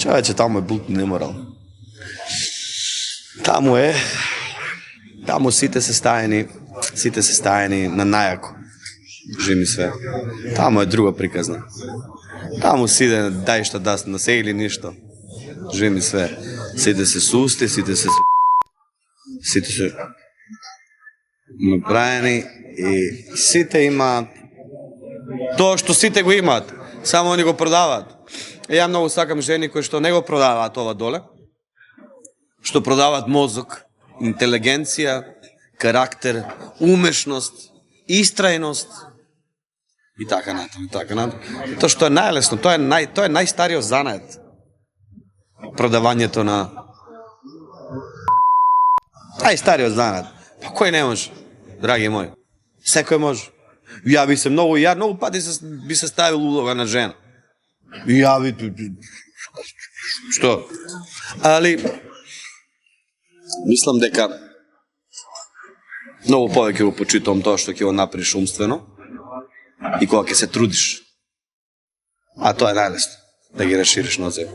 Човече, тамо е бултно неморално. Тамо сите се стаени на најако. Жими све. Тамо е друга приказна. Тамо сиде дај што да на се или ништо. Жими све. Сите се сусти, сите се направени и сите имаат тоа што сите го имаат, само они го продаваат. Ја многу сакам жени кои што не го продаваат ова доле, што продаваат мозок, интелигенција, карактер, умешност, истрајност и така натаму. Тоа што е најлесно, тоа е најстариот занает. Продавањето на најстариот занает. Па кој не може, драги мои? Секој може. Ја многу пати би се ставил улога на жена. Што? Али мислам дека многу повеќе го почитувам тоа што ќе го направиш умствено и кога ќе се трудиш. А тоа е најлесно, да ги решириш нозе.